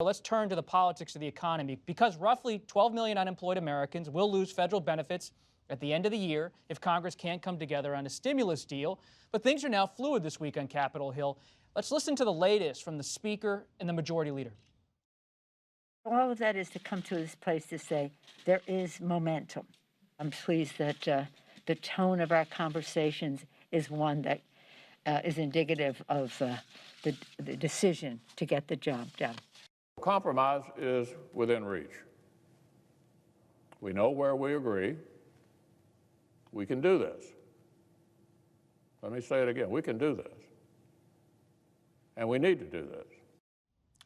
Let's turn to the politics of the economy, because roughly 12 million unemployed Americans will lose federal benefits at the end of the year if Congress can't come together on a stimulus deal. But things are now fluid this week on Capitol Hill. Let's listen to the latest from the Speaker and the Majority Leader. All of that is to come to this place to say there is momentum. I'm pleased that the tone of our conversations is one that is indicative of the decision to get the job done. Compromise is within reach. We know where we agree. We can do this. Let me say it again. We can do this. And we need to do this.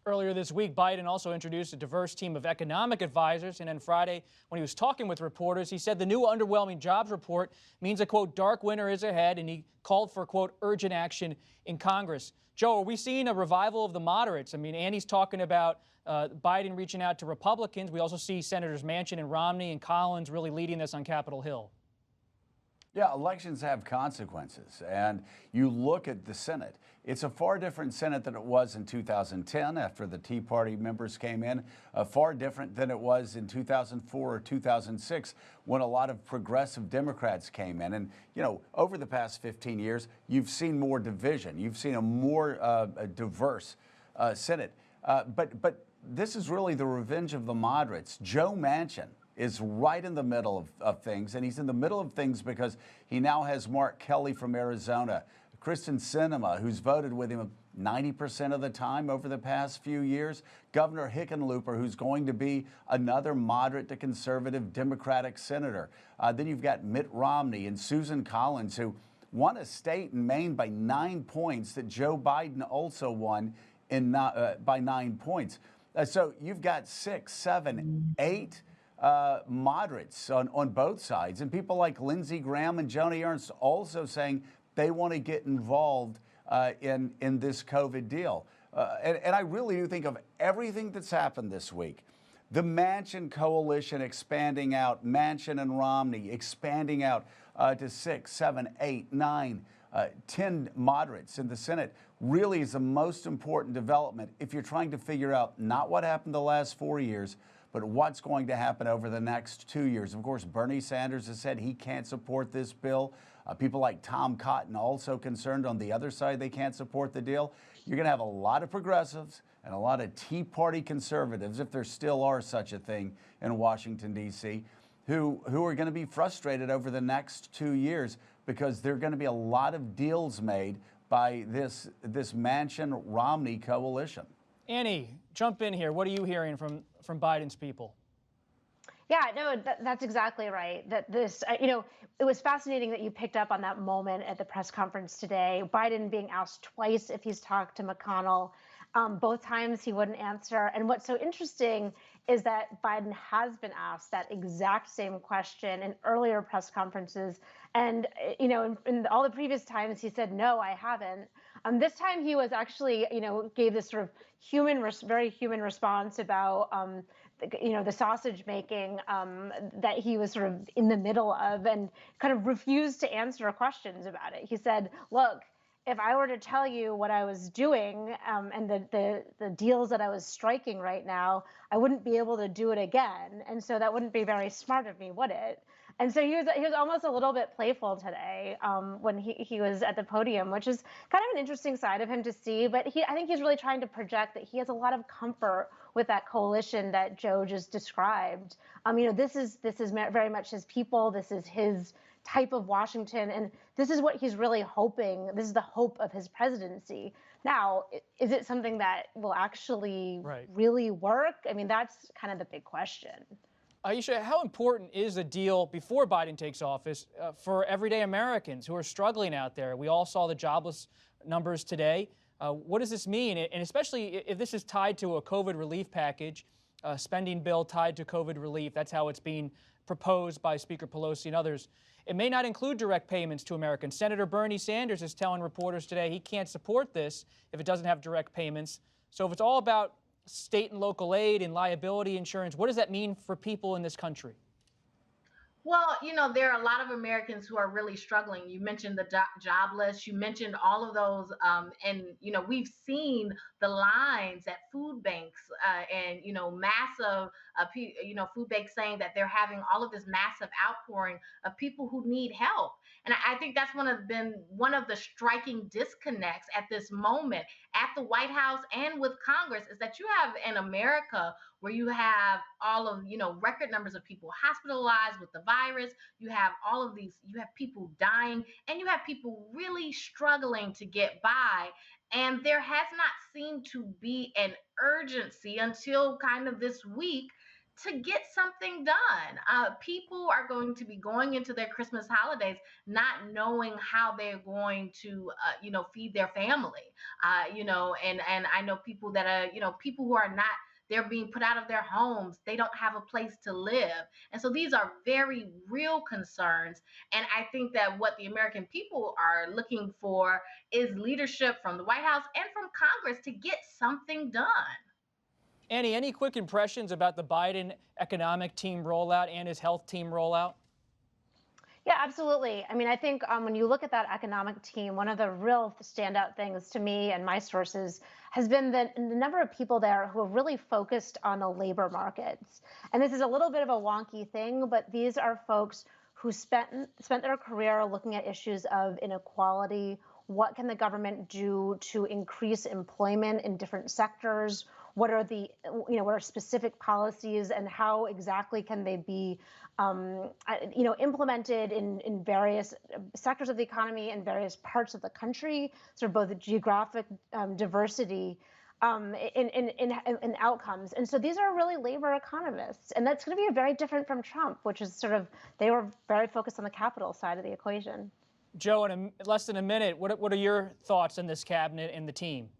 Earlier this week, Biden also introduced a diverse team of economic advisors. And then Friday, when he was talking with reporters, he said the new underwhelming jobs report means a, quote, dark winter is ahead. And he called for, quote, urgent action in Congress. Joe, are we seeing a revival of the moderates? I mean, Annie's talking about Biden reaching out to Republicans. We also see Senators Manchin and Romney and Collins really leading this on Capitol Hill. Yeah, elections have consequences, and you look at the Senate. It's a far different Senate than it was in 2010 after the Tea Party members came in, far different than it was in 2004 or 2006 when a lot of progressive Democrats came in. And, you know, over the past 15 years, you've seen more division. You've seen a more diverse Senate. But this is really the revenge of the moderates. Joe Manchin is right in the middle of things, and he's in the middle of things because he now has Mark Kelly from Arizona, Kristen Sinema, who's voted with him 90% of the time over the past few years, Governor Hickenlooper, who's going to be another moderate to conservative Democratic senator. Then you've got Mitt Romney and Susan Collins, who won a state in Maine by 9 points that Joe Biden also won by 9 points. So you've got 6, 7, 8 moderates on both sides, and people like Lindsey Graham and Joni Ernst also saying they want to get involved in this COVID deal. And I really do think of everything that's happened this week. The Manchin coalition expanding out, Manchin and Romney expanding out to 6, 7, 8, 9, 10 moderates in the Senate really is the most important development if you're trying to figure out not what happened the last 4 years, but what's going to happen over the next 2 years. Of course, Bernie Sanders has said he can't support this bill. People like Tom Cotton also concerned on the other side they can't support the deal. You're going to have a lot of progressives and a lot of Tea Party conservatives, if there still are such a thing in Washington, D.C., who are going to be frustrated over the next 2 years because there are going to be a lot of deals made by this Manchin-Romney coalition. Annie, jump in here. What are you hearing from Biden's people? Yeah, no, that's exactly right. That this, it was fascinating that you picked up on that moment at the press conference today. Biden being asked twice if he's talked to McConnell. Both times he wouldn't answer. And what's so interesting is that Biden has been asked that exact same question in earlier press conferences. And, in all the previous times he said, no, I haven't. This time he was actually, gave this sort of very human response about, the sausage making that he was sort of in the middle of, and kind of refused to answer questions about it. He said, look, if I were to tell you what I was doing and the deals that I was striking right now, I wouldn't be able to do it again. And so that wouldn't be very smart of me, would it? And so he was almost a little bit playful today when he was at the podium, which is kind of an interesting side of him to see. But I think he's really trying to project that he has a lot of comfort with that coalition that Joe just described. This is very much his people. This is his type of Washington, and this is what he's really hoping. This is the hope of his presidency. Now, is it something that will actually really work? I mean, that's kind of the big question. Ayesha, how important is the deal before Biden takes office for everyday Americans who are struggling out there? We all saw the jobless numbers today. What does this mean? And especially if this is tied to a COVID relief package, a spending bill tied to COVID relief, that's how it's being proposed by Speaker Pelosi and others. It may not include direct payments to Americans. Senator Bernie Sanders is telling reporters today he can't support this if it doesn't have direct payments. So if it's all about state and local aid and liability insurance, what does that mean for people in this country? Well, there are a lot of Americans who are really struggling. You mentioned the jobless. You mentioned all of those, and we've seen the lines at food banks, and massive, food banks saying that they're having all of this massive outpouring of people who need help. And I think that's been one of the striking disconnects at this moment at the White House and with Congress, is that you have in America where you have all of record numbers of people hospitalized with the virus. You have all of these, you have people dying, and you have people really struggling to get by. And there has not seemed to be an urgency until kind of this week to get something done. People are going to be going into their Christmas holidays not knowing how they're going to, feed their family. And I know people that are, people who are not, they're being put out of their homes. They don't have a place to live. And so these are very real concerns. And I think that what the American people are looking for is leadership from the White House and from Congress to get something done. Annie, any quick impressions about the Biden economic team rollout and his health team rollout? Yeah, absolutely. I mean, I think when you look at that economic team, one of the real standout things to me and my sources has been the number of people there who have really focused on the labor markets. And this is a little bit of a wonky thing, but these are folks who spent their career looking at issues of inequality. What can the government do to increase employment in different sectors? What are what are specific policies, and how exactly can they be implemented in various sectors of the economy and various parts of the country, sort of both geographic diversity in outcomes. And so these are really labor economists, and that's going to be very different from Trump, which is sort of, they were very focused on the capital side of the equation. Joe, in less than a minute, what are your thoughts on this cabinet and the team?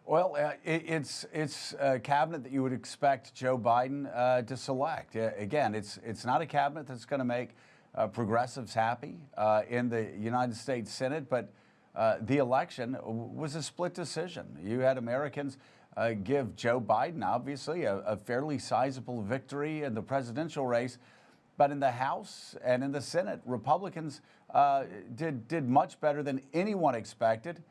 Well, it's a cabinet that you would expect Joe Biden to select. Again, it's not a cabinet that's going to make progressives happy in the United States Senate, but the election was a split decision. You had Americans give Joe Biden, obviously, a fairly sizable victory in the presidential race. But in the House and in the Senate, Republicans did much better than anyone expected.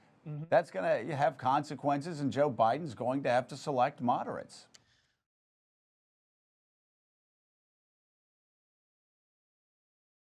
That's going to have consequences, and Joe Biden's going to have to select moderates.